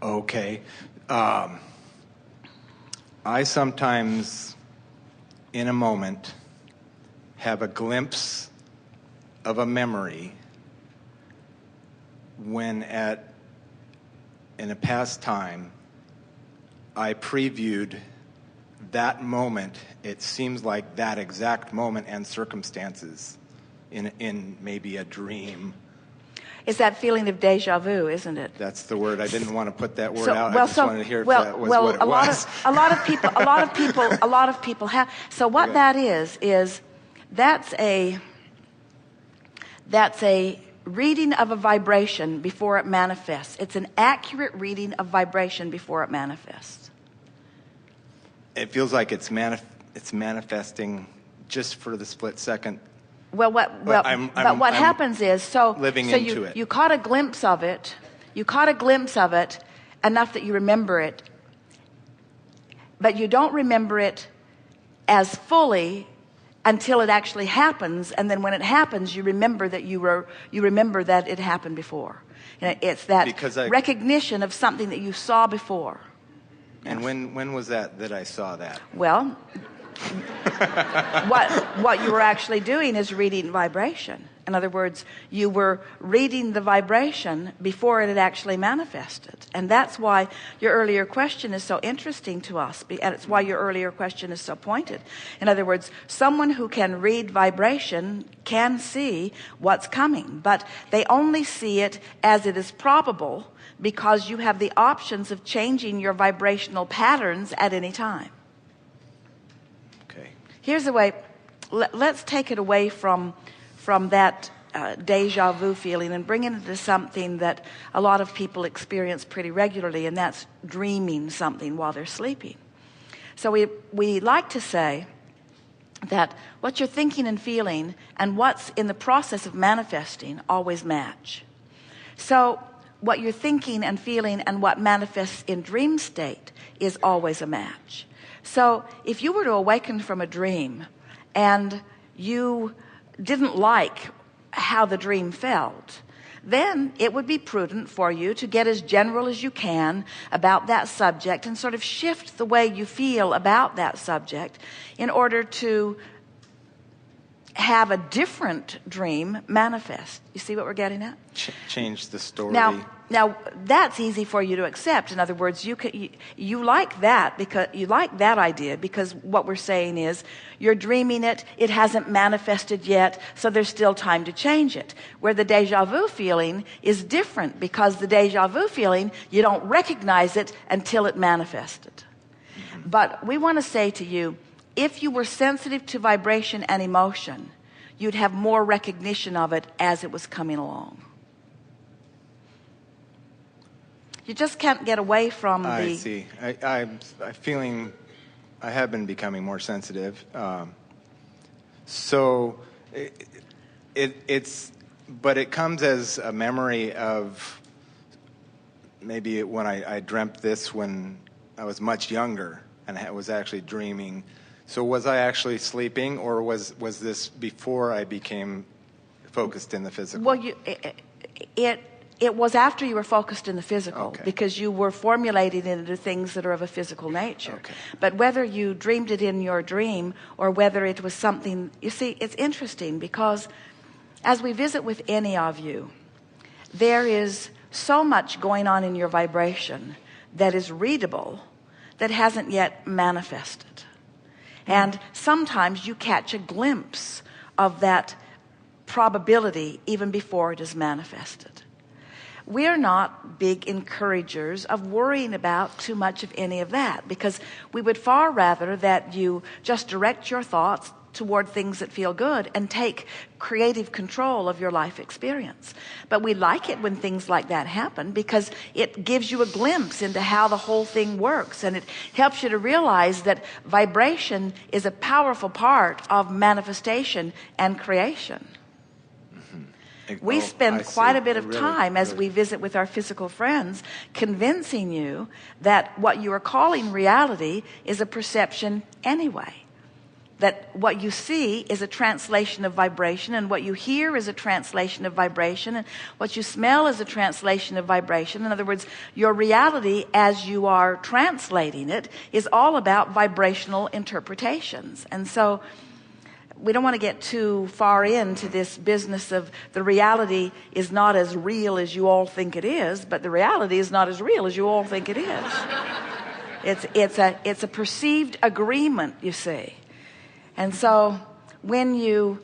Okay. I sometimes, in a moment, have a glimpse of a memory when in a past time, I previewed that moment. It seems like that exact moment and circumstances in maybe a dream. It's that feeling of deja vu, isn't it? That's the word. I didn't want to put that word out. I just wanted to hear if that was what it was. A lot of people have. So what that is that's a reading of a vibration before it manifests. It's an accurate reading of vibration before it manifests. It feels like it's manifesting just for the split second. What happens is you caught a glimpse of it. You caught a glimpse of it enough that you remember it, but you don't remember it as fully until it actually happens. And then when it happens, you remember that you remember that it happened before. And it's that recognition of something that you saw before. And when was that I saw that? Well, what you were actually doing is reading vibration. In other words, you were reading the vibration before it had actually manifested. And that's why your earlier question is so interesting to us. And it's why your earlier question is so pointed. In other words, someone who can read vibration can see what's coming, but they only see it as it is probable, because you have the options of changing your vibrational patterns at any time. Okay. Here's the way. Let's take it away from that deja vu feeling and bring it into something that a lot of people experience pretty regularly, and that's dreaming something while they're sleeping. So we like to say that what you're thinking and feeling and what's in the process of manifesting always match. So what you're thinking and feeling and what manifests in dream state is always a match. So if you were to awaken from a dream and you didn't like how the dream felt, then it would be prudent for you to get as general as you can about that subject and sort of shift the way you feel about that subject in order to have a different dream manifest. You see what we're getting at? Change the story. Now that's easy for you to accept. In other words, you like that because you like that idea, because what we're saying is you're dreaming it, it hasn't manifested yet, so there's still time to change it. Where the deja vu feeling is different, because the deja vu feeling, you don't recognize it until it manifested. Mm-hmm. But we want to say to you, if you were sensitive to vibration and emotion, you'd have more recognition of it as it was coming along. You just can't get away from I see. I'm feeling I have been becoming more sensitive. So but it comes as a memory of maybe when I dreamt this when I was much younger and I was actually dreaming. So was I actually sleeping, or was this before I became focused in the physical? Well, it was after you were focused in the physical, okay, because you were formulating it into things that are of a physical nature. Okay. But whether you dreamed it in your dream or whether it was something, you see, it's interesting because as we visit with any of you, there is so much going on in your vibration that is readable that hasn't yet manifested. And sometimes you catch a glimpse of that probability even before it is manifested. We're not big encouragers of worrying about too much of any of that, because we would far rather that you just direct your thoughts toward things that feel good and take creative control of your life experience. But we like it when things like that happen because it gives you a glimpse into how the whole thing works, and it helps you to realize that vibration is a powerful part of manifestation and creation. We spend quite a bit of time as we visit with our physical friends convincing you that what you are calling reality is a perception anyway. that what you see is a translation of vibration, and what you hear is a translation of vibration, and what you smell is a translation of vibration. In other words, your reality as you are translating it is all about vibrational interpretations. And so we don't want to get too far into this business of the reality is not as real as you all think it is, but the reality is not as real as you all think it is. It's a perceived agreement, you see. And so when you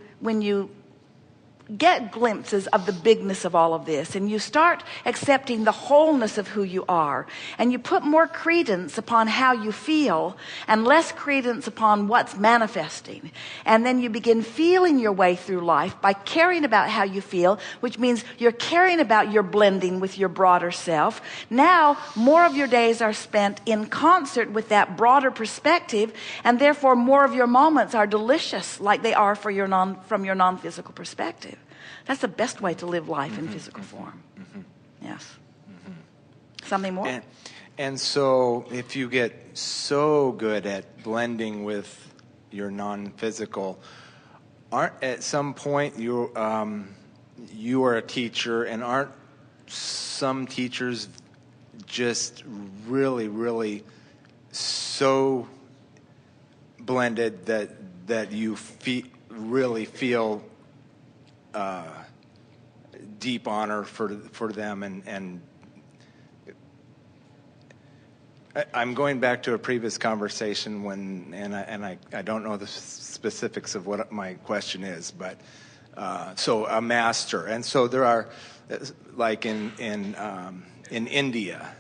get glimpses of the bigness of all of this, and you start accepting the wholeness of who you are, and you put more credence upon how you feel and less credence upon what's manifesting, and then you begin feeling your way through life by caring about how you feel, which means you're caring about your blending with your broader self. Now more of your days are spent in concert with that broader perspective, and therefore more of your moments are delicious, like they are from your non-physical perspective. That's the best way to live life in physical form. Yes. Something more? And so if you get so good at blending with your non-physical, aren't at some point you are a teacher, and aren't some teachers just really, really so blended that you really feel deep honor for them, and I'm going back to a previous conversation I don't know the specifics of what my question is, but so a master, and so there are, like in India,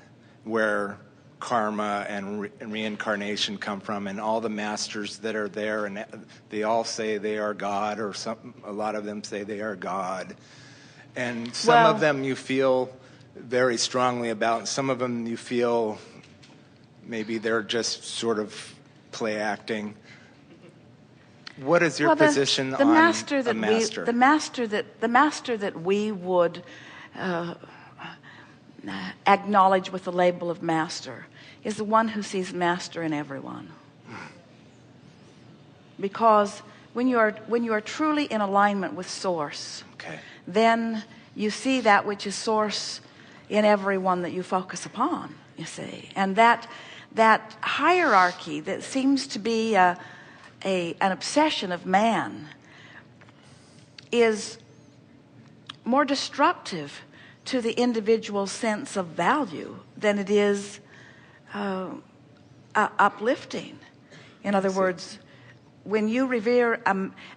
where karma and reincarnation come from, and all the masters that are there, and they all say they are God, or a lot of them say they are God, and some of them you feel very strongly about, and some of them you feel maybe they're just sort of play acting. What is your position on a master? The master that we would acknowledge with the label of master is the one who sees master in everyone. Because when you are truly in alignment with source, then you see that which is source in everyone that you focus upon, you see. And that hierarchy that seems to be an obsession of man is more destructive to the individual's sense of value than it is uplifting. In other words, when you revere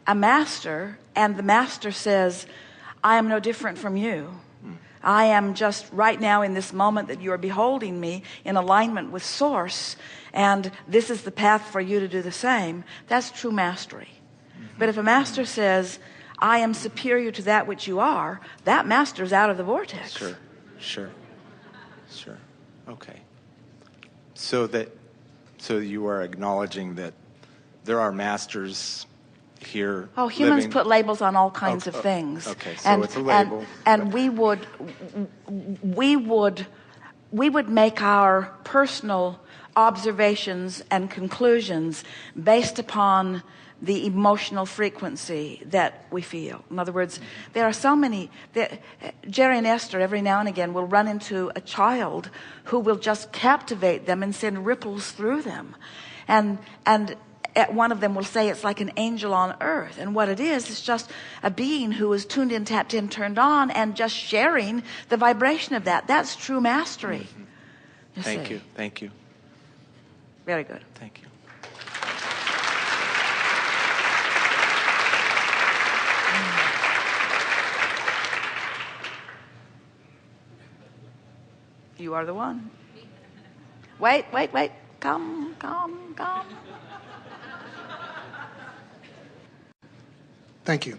a master, and the master says, I am no different from you, I am just right now in this moment that you are beholding me in alignment with source, and this is the path for you to do the same, that's true mastery. But if a master says, I am superior to that which you are, that master's out of the vortex. Sure. Okay. So you are acknowledging that there are masters here. Oh, humans put labels on all kinds of things. Okay, so it's a label. And we would make our personal observations and conclusions based upon the emotional frequency that we feel. In other words, there are so many. Jerry and Esther every now and again will run into a child who will just captivate them and send ripples through them, and one of them will say it's like an angel on earth, and what it is just a being who is tuned in, tapped in, turned on, and just sharing the vibration of that. That's true mastery. Thank you. Very good. Thank you. You are the one. Wait. Come. Thank you.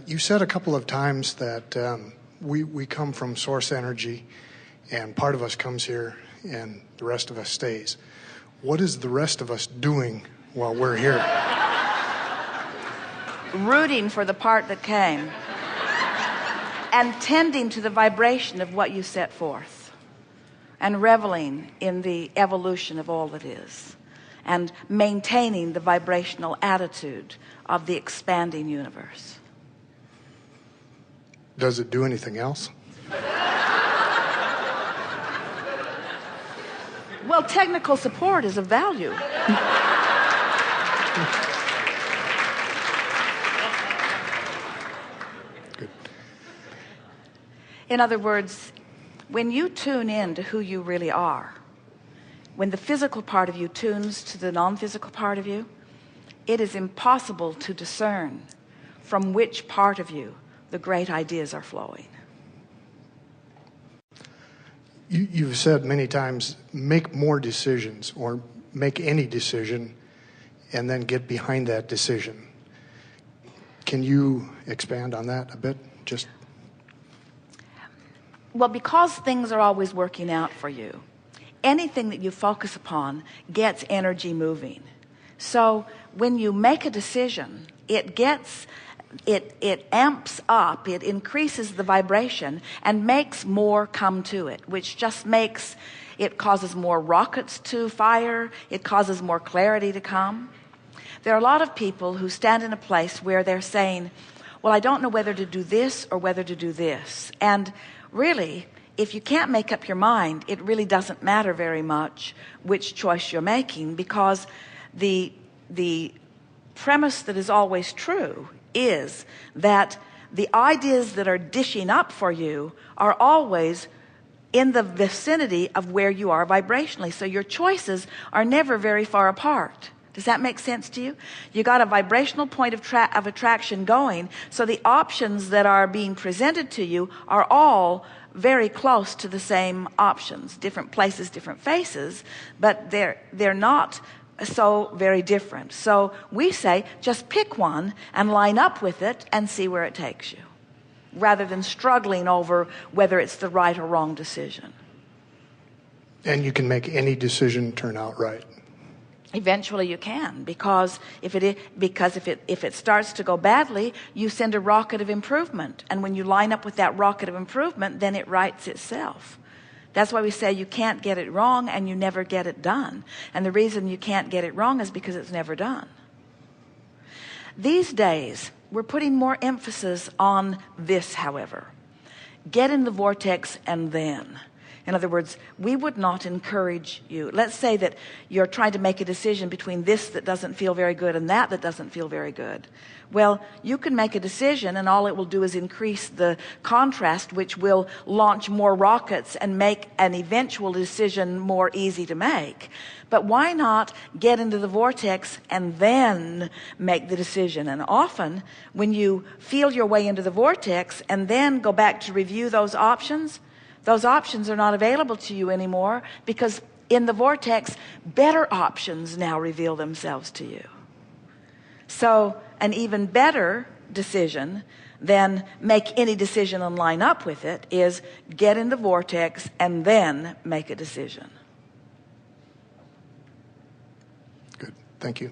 You said a couple of times that we come from source energy, and part of us comes here and the rest of us stays. What is the rest of us doing while we're here? Rooting for the part that came and tending to the vibration of what you set forth and reveling in the evolution of all that is and maintaining the vibrational attitude of the expanding universe. Does it do anything else? Well, technical support is of value. Good. In other words, when you tune in to who you really are, when the physical part of you tunes to the non-physical part of you, it is impossible to discern from which part of you the great ideas are flowing. You've said many times, make more decisions or make any decision and then get behind that decision. Can you expand on that a bit? Well, because things are always working out for you, anything that you focus upon gets energy moving. So when you make a decision, it amps up, it increases the vibration and makes more come to it, which just makes it causes more rockets to fire, it causes more clarity to come. There are a lot of people who stand in a place where they're saying, well, I don't know whether to do this or whether to do this. And really, if you can't make up your mind, it really doesn't matter very much which choice you're making, because the premise that is always true is that the ideas that are dishing up for you are always in the vicinity of where you are vibrationally. So your choices are never very far apart. Does that make sense to you? You got a vibrational point of attraction going, so the options that are being presented to you are all very close to the same options. Different places, different faces, but they're not so very different. So we say, just pick one and line up with it and see where it takes you, rather than struggling over whether it's the right or wrong decision. And you can make any decision turn out right. Eventually you can, because if it starts to go badly, you send a rocket of improvement, and when you line up with that rocket of improvement, then it rights itself. That's why we say you can't get it wrong and you never get it done. And the reason you can't get it wrong is because it's never done. These days, we're putting more emphasis on this, however. Get in the vortex and then. In other words, we would not encourage you. Let's say that you're trying to make a decision between this that doesn't feel very good and that doesn't feel very good. Well, you can make a decision and all it will do is increase the contrast, which will launch more rockets and make an eventual decision more easy to make. But why not get into the vortex and then make the decision? And often when you feel your way into the vortex and then go back to review those options are not available to you anymore, because in the vortex, better options now reveal themselves to you. So an even better decision than make any decision and line up with it is get in the vortex and then make a decision. Good. Thank you.